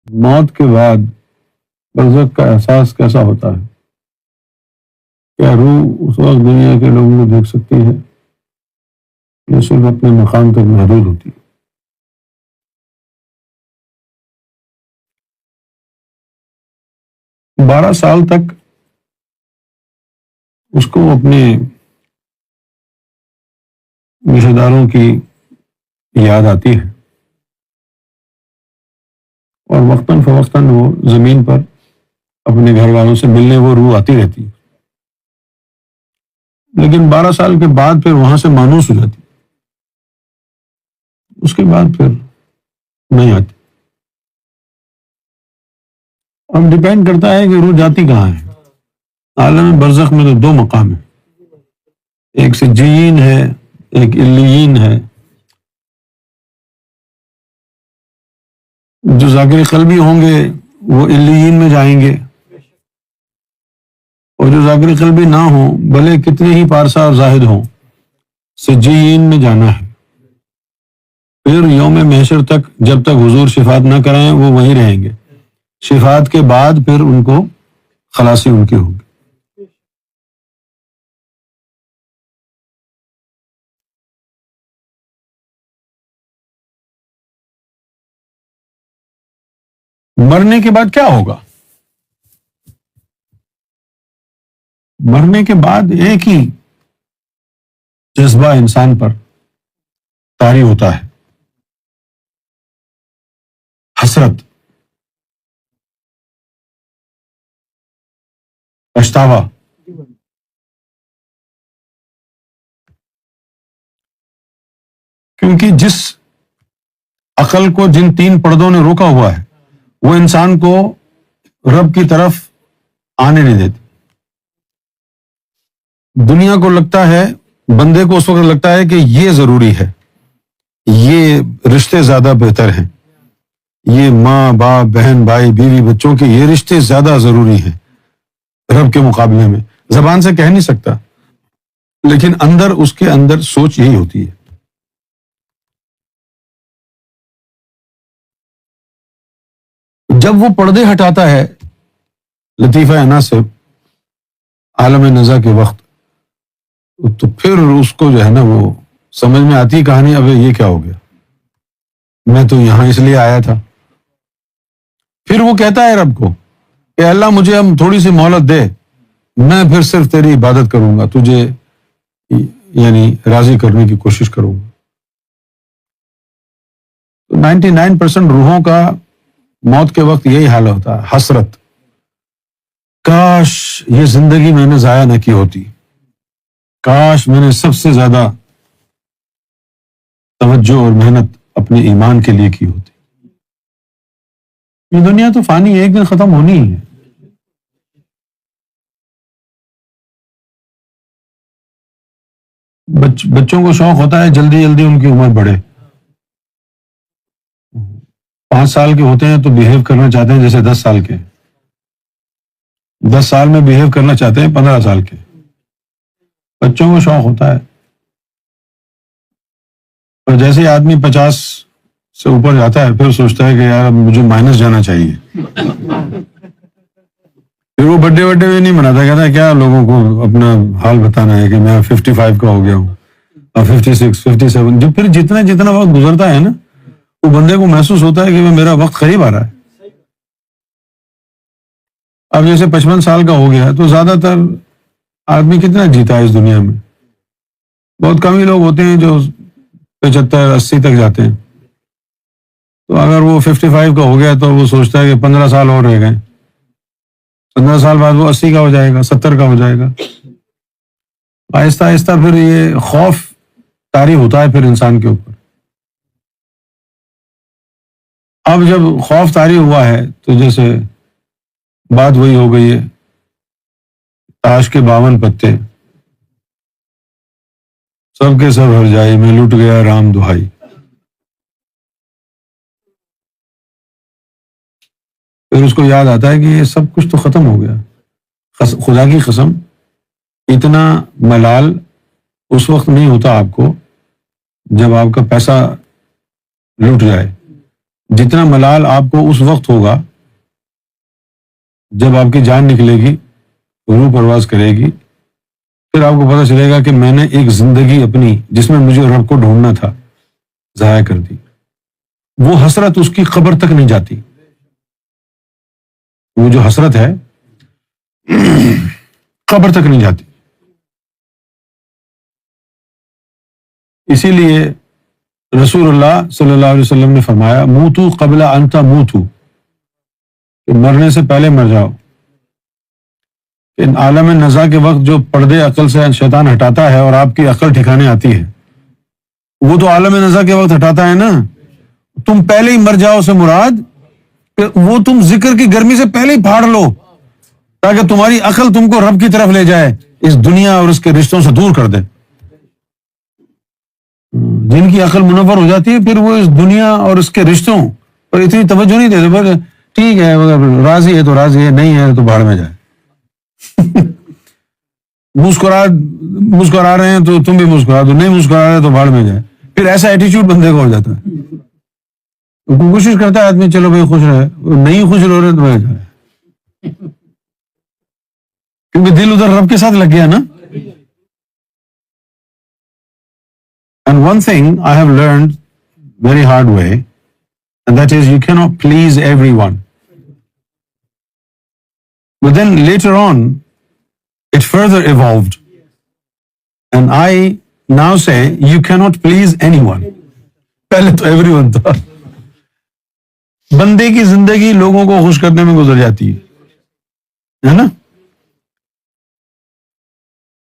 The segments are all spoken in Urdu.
موت کے بعد برزخ کا احساس کیسا ہوتا ہے؟ کیا روح اس وقت دنیا کے لوگوں کو دیکھ سکتی ہے یا صرف اپنے مقام تک محدود ہوتی ہے؟ 12 سال تک اس کو اپنے رشتہ داروں کی یاد آتی ہے، اور وقتاً فوقتاً وہ زمین پر اپنے گھر والوں سے ملنے وہ روح آتی رہتی ہے، لیکن 12 سال کے بعد پھر وہاں سے مانوس ہو جاتی، اس کے بعد پھر نہیں آتی۔ اب ڈیپینڈ کرتا ہے کہ روح جاتی کہاں ہے۔ عالم برزخ میں تو 2 مقام ہیں، ایک سجین ہے، ایک علیین ہے۔ جو ذاکر قلبی ہوں گے وہ علیین میں جائیں گے، اور جو ذاکر قلبی نہ ہوں بھلے کتنے ہی پارسا اور زاہد ہوں، سجین میں جانا ہے۔ پھر یوم محشر تک جب تک حضور شفاعت نہ کرائیں وہ وہیں رہیں گے، شفاعت کے بعد پھر ان کو خلاصی ان کی ہوگی۔ مرنے کے بعد کیا ہوگا؟ مرنے کے بعد ایک ہی جذبہ انسان پر طاری ہوتا ہے، حسرت، پچھتاوا۔ کیونکہ جس عقل کو جن 3 پردوں نے روکا ہوا ہے وہ انسان کو رب کی طرف آنے نہیں دیتی۔ دنیا کو لگتا ہے، بندے کو اس وقت لگتا ہے کہ یہ ضروری ہے، یہ رشتے زیادہ بہتر ہیں، یہ ماں باپ بہن بھائی بیوی بچوں کے یہ رشتے زیادہ ضروری ہیں رب کے مقابلے میں۔ زبان سے کہہ نہیں سکتا، لیکن اندر اس کے اندر سوچ یہی ہوتی ہے۔ جب وہ پردے ہٹاتا ہے لطیفہ عناصر عالم نزا کے وقت، تو پھر اس کو جو ہے نا وہ سمجھ میں آتی کہانی، اب یہ کیا ہو گیا، میں تو یہاں اس لیے آیا تھا۔ پھر وہ کہتا ہے رب کو کہ اللہ مجھے اب تھوڑی سی مہلت دے، میں پھر صرف تیری عبادت کروں گا، تجھے یعنی راضی کرنے کی کوشش کروں گا۔ 99% روحوں کا موت کے وقت یہی حال ہوتا ہے، حسرت، کاش یہ زندگی میں نے ضائع نہ کی ہوتی، کاش میں نے سب سے زیادہ توجہ اور محنت اپنے ایمان کے لیے کی ہوتی۔ یہ دنیا تو فانی ہے، ایک دن ختم ہونی ہی ہے۔ بچوں کو شوق ہوتا ہے جلدی جلدی ان کی عمر بڑھے، 5 سال کے ہوتے ہیں تو بیہیو کرنا چاہتے ہیں جیسے 10 سال کے، 10 سال میں بیہیو کرنا چاہتے ہیں 15 سال کے۔ بچوں کو شوق ہوتا ہے، اور جیسے ہی آدمی 50 سے اوپر جاتا ہے پھر سوچتا ہے کہ یار اب مجھے مائنس جانا چاہیے۔ پھر وہ بڈے بھی نہیں مناتا، کہتا ہے کیا لوگوں کو اپنا حال بتانا ہے کہ میں 55 کا ہو گیا ہوں اور 56 57۔ جو پھر جتنا وقت گزرتا ہے نا وہ بندے کو محسوس ہوتا ہے کہ میرا وقت قریب آ رہا ہے۔ اب جیسے 55 سال کا ہو گیا تو زیادہ تر آدمی کتنا جیتا ہے اس دنیا میں؟ بہت کم ہی لوگ ہوتے ہیں جو 75 80 تک جاتے ہیں۔ تو اگر وہ 55 کا ہو گیا تو وہ سوچتا ہے کہ 15 سال اور رہ گئے، 15 سال بعد وہ 80 کا ہو جائے گا، 70 کا ہو جائے گا۔ آہستہ آہستہ پھر یہ خوف طاری ہوتا ہے پھر انسان کے اوپر۔ اب جب خوف طاری ہوا ہے تو جیسے بات وہی ہو گئی ہے، تاش کے 52 پتے، سب کے سب ہر جائی میں لٹ گیا رام دہائی۔ پھر اس کو یاد آتا ہے کہ یہ سب کچھ تو ختم ہو گیا، خدا کی قسم اتنا ملال اس وقت نہیں ہوتا آپ کو جب آپ کا پیسہ لٹ جائے، جتنا ملال آپ کو اس وقت ہوگا جب آپ کی جان نکلے گی، روح پرواز کرے گی، پھر آپ کو پتہ چلے گا کہ میں نے ایک زندگی اپنی جس میں مجھے رب کو ڈھونڈنا تھا ضائع کر دی. وہ حسرت اس کی قبر تک نہیں جاتی. وہ جو حسرت ہے قبر تک نہیں جاتی. اسی لیے رسول اللہ صلی اللہ علیہ وسلم نے فرمایا موتو قبل ان تموتو، کہ مرنے سے پہلے مر جاؤ. ان عالم نزا کے وقت جو پردے عقل سے شیطان ہٹاتا ہے اور آپ کی عقل ٹھکانے آتی ہے، وہ تو عالم نزا کے وقت ہٹاتا ہے نا. تم پہلے ہی مر جاؤ سے مراد کہ وہ تم ذکر کی گرمی سے پہلے ہی پھاڑ لو تاکہ تمہاری عقل تم کو رب کی طرف لے جائے، اس دنیا اور اس کے رشتوں سے دور کر دے. جن کی عقل منور ہو جاتی ہے پھر وہ اس دنیا اور اس کے رشتوں پر اتنی توجہ نہیں دیتے. بس ٹھیک ہے، راضی ہے تو راضی ہے، نہیں ہے تو بھاڑ میں جائے. مسکرا رہے ہیں تو تم بھی مسکرا دو، نہیں مسکرا رہے تو بھاڑ میں جائے. پھر ایسا ایٹیچیوڈ بندے کا ہو جاتا ہے. کوشش کرتا ہے آدمی چلو بھائی خوش رہے، نہیں خوش ہو رہے تو بھائی جائے، کیونکہ دل ادھر رب کے ساتھ لگ گیا نا. And one thing I have learned very hard way, and that is you cannot please everyone. But then later on, it further evolved. And I now say you cannot please anyone. پہلے تو everyone تھا. بندے کی زندگی لوگوں کو خوش کرنے میں گزر جاتی ہے نا.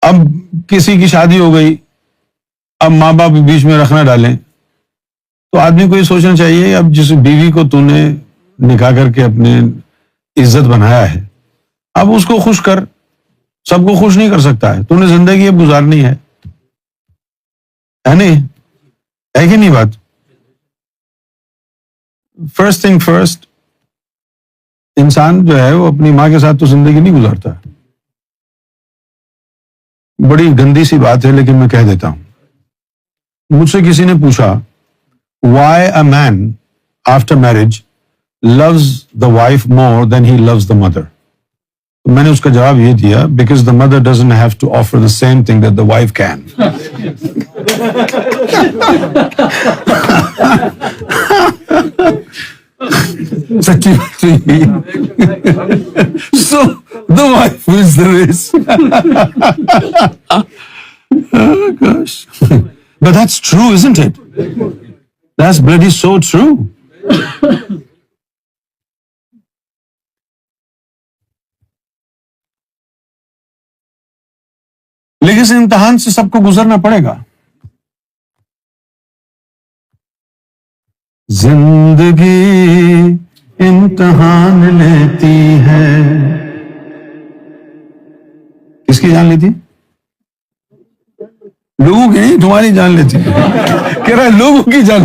اب کسی کی شادی ہو گئی، اب ماں باپ بیچ میں رکھنا ڈالیں تو آدمی کو یہ سوچنا چاہیے اب جس بیوی کو تو نے نکاح کر کے اپنے عزت بنایا ہے، اب اس کو خوش کر. سب کو خوش نہیں کر سکتا ہے، تو نے زندگی اب گزارنی ہے نہیں؟ ہے کہ نہیں بات؟ فرسٹ تھنگ فرسٹ، انسان جو ہے وہ اپنی ماں کے ساتھ تو زندگی نہیں گزارتا. بڑی گندی سی بات ہے لیکن میں کہہ دیتا ہوں. مجھ سے کسی نے پوچھا why a man after marriage loves the wife more than he loves the mother. میں نے اس کا جواب یہ دیا because the mother doesn't have to offer the same thing that the wife can. سچی بات ہوئی. So the wife wins the race. Oh gosh. But that's true, isn't it? That's bloody so true. لیکن اس امتحان سے سب کو گزرنا پڑے گا. زندگی امتحان لیتی ہے. کس کی جان لیتی؟ لوگوں کی نہیں، تمہاری جان لیتی ہے. کہہ رہا ہے لوگوں کی جان.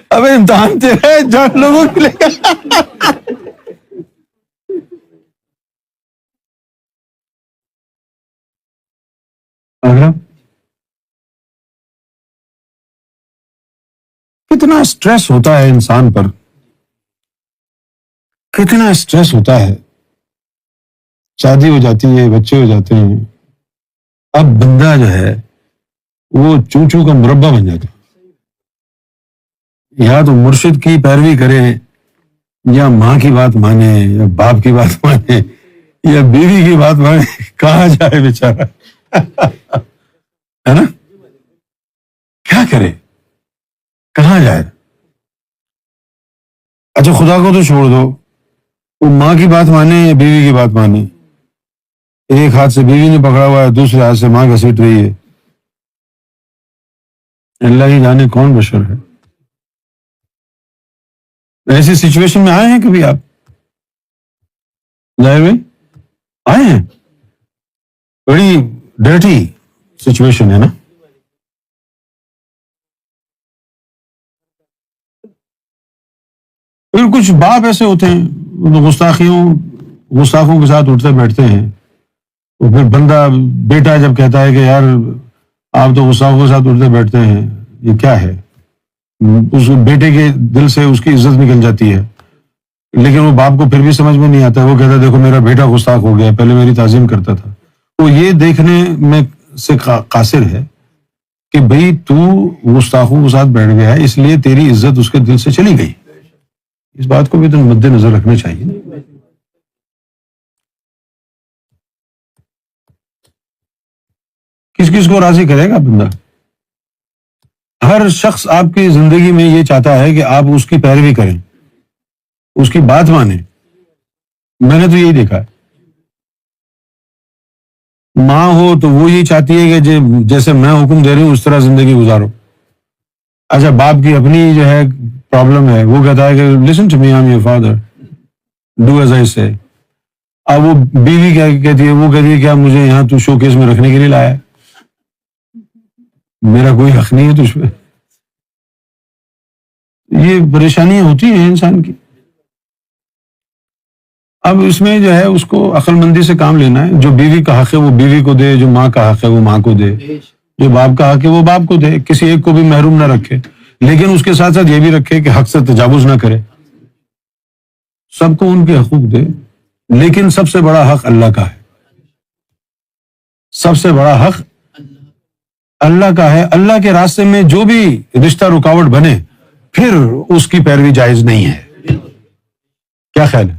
اب امتحان تیرا ہے، جان لوگوں کی لے گا. کتنا اسٹریس ہوتا ہے انسان پر، کتنا اسٹریس ہوتا ہے. شادی ہو جاتی ہے، بچے ہو جاتے ہیں، اب بندہ جو ہے وہ چوچو کا مربع بن جاتا ہے. یا تو مرشد کی پیروی کرے، یا ماں کی بات مانے، یا باپ کی بات مانے، یا بیوی کی بات مانے. کہاں جائے بیچارہ، ہے نا؟ کیا کرے، کہاں جائے؟ اچھا خدا کو تو چھوڑ دو، وہ ماں کی بات مانے یا بیوی کی بات مانے. ایک ہاتھ سے بیوی نے پکڑا ہوا ہے، دوسرے ہاتھ سے ماں گھسیٹ رہی ہے. اللہ ہی جانے کون بشر ہے. ایسی سچویشن میں آئے ہیں کبھی آپ؟ ظاہر میں آئے ہیں. بڑی ڈرٹی سچویشن ہے نا. پھر کچھ باپ ایسے ہوتے ہیں گستاخوں کے ساتھ اٹھتے بیٹھتے ہیں. اور پھر بندہ بیٹا جب کہتا ہے کہ یار آپ تو گستاخوں کے ساتھ اٹھتے بیٹھتے ہیں، یہ کیا ہے؟ اس بیٹے کے دل سے اس کی عزت نکل جاتی ہے، لیکن وہ باپ کو پھر بھی سمجھ میں نہیں آتا، وہ کہتا ہے دیکھو میرا بیٹا گستاخ ہو گیا، پہلے میری تعظیم کرتا تھا. وہ یہ دیکھنے میں سے قاصر ہے کہ بھئی تو گستاخوں کے ساتھ بیٹھ گیا ہے، اس لیے تیری عزت اس کے دل سے چلی گئی. اس بات کو بھی تو مد نظر رکھنا چاہیے. کس کس کو راضی کرے گا بندہ؟ ہر شخص آپ کی زندگی میں یہ چاہتا ہے کہ آپ اس کی پیروی کریں، اس کی بات مانیں. میں نے تو یہی دیکھا ہے. ماں ہو تو وہ یہ چاہتی ہے کہ جیسے میں حکم دے رہی ہوں اس طرح زندگی گزارو. اچھا باپ کی اپنی جو ہے پرابلم ہے، وہ کہتا ہے کہ listen to me, I am your father, do as I say. اب وہ بیوی کیا کہتی ہے؟ وہ کہتی ہے کیا مجھے یہاں تو شو کیس میں رکھنے کے لیے لایا ہے؟ میرا کوئی حق نہیں ہے تجھ پہ. یہ پریشانیاں ہوتی ہیں انسان کی. اب اس میں جو ہے اس کو عقل مندی سے کام لینا ہے. جو بیوی کا حق ہے وہ بیوی کو دے، جو ماں کا حق ہے وہ ماں کو دے، جو باپ کا حق ہے وہ باپ کو دے. کسی ایک کو بھی محروم نہ رکھے، لیکن اس کے ساتھ ساتھ یہ بھی رکھے کہ حق سے تجاوز نہ کرے. سب کو ان کے حقوق دے، لیکن سب سے بڑا حق اللہ کا ہے. سب سے بڑا حق اللہ کا ہے. اللہ کے راستے میں جو بھی رشتہ رکاوٹ بنے، پھر اس کی پیروی جائز نہیں ہے. کیا خیال ہے؟